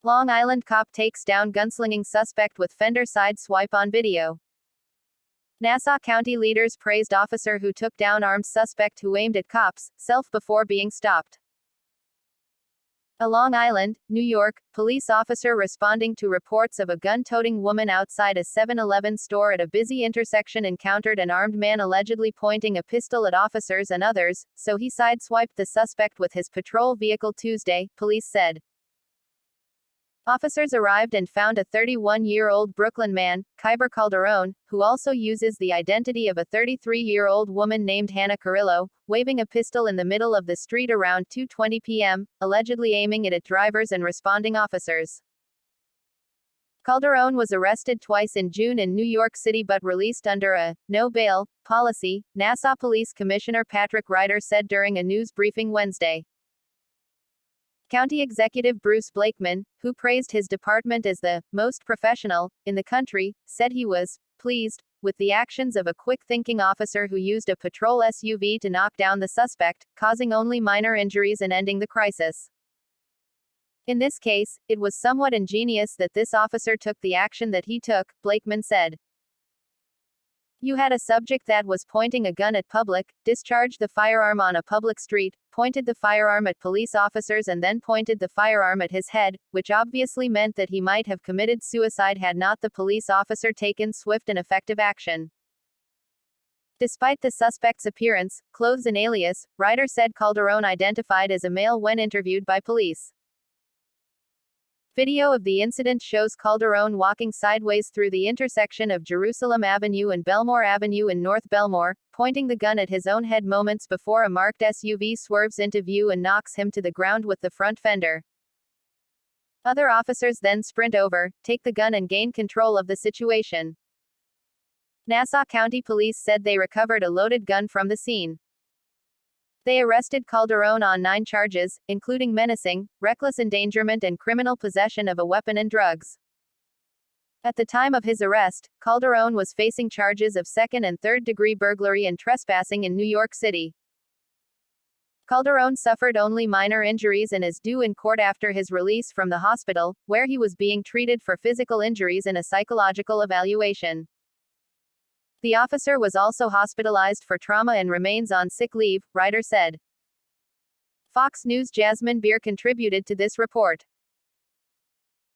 Long Island cop takes down gunslinging suspect with fender side swipe on video. Nassau County leaders praised officer who took down armed suspect who aimed at cops' self before being stopped. A Long Island, New York, police officer responding to reports of a gun-toting woman outside a 7-Eleven store at a busy intersection encountered an armed man allegedly pointing a pistol at officers and others, so he sideswiped the suspect with his patrol vehicle Tuesday, police said. Officers arrived and found a 31-year-old Brooklyn man, Kyber Calderon, who also uses the identity of a 33-year-old woman named Hannah Carrillo, waving a pistol in the middle of the street around 2:20 p.m., allegedly aiming it at drivers and responding officers. Calderon was arrested twice in June in New York City but released under a no bail policy, Nassau Police Commissioner Patrick Ryder said during a news briefing Wednesday. County Executive Bruce Blakeman, who praised his department as the most professional in the country, said he was pleased with the actions of a quick-thinking officer who used a patrol SUV to knock down the suspect, causing only minor injuries and ending the crisis. In this case, it was somewhat ingenious that this officer took the action that he took, Blakeman said. You had a subject that was pointing a gun at public, discharged the firearm on a public street, pointed the firearm at police officers and then pointed the firearm at his head, which obviously meant that he might have committed suicide had not the police officer taken swift and effective action. Despite the suspect's appearance, clothes and alias, Ryder said Calderon identified as a male when interviewed by police. Video of the incident shows Calderon walking sideways through the intersection of Jerusalem Avenue and Belmore Avenue in North Belmore, pointing the gun at his own head moments before a marked SUV swerves into view and knocks him to the ground with the front fender. Other officers then sprint over, take the gun and gain control of the situation. Nassau County Police said they recovered a loaded gun from the scene. They arrested Calderon on 9 charges, including menacing, reckless endangerment and criminal possession of a weapon and drugs. At the time of his arrest, Calderon was facing charges of second- and third-degree burglary and trespassing in New York City. Calderon suffered only minor injuries and is due in court after his release from the hospital, where he was being treated for physical injuries and a psychological evaluation. The officer was also hospitalized for trauma and remains on sick leave, Ryder said. Fox News' Jasmine Beer contributed to this report.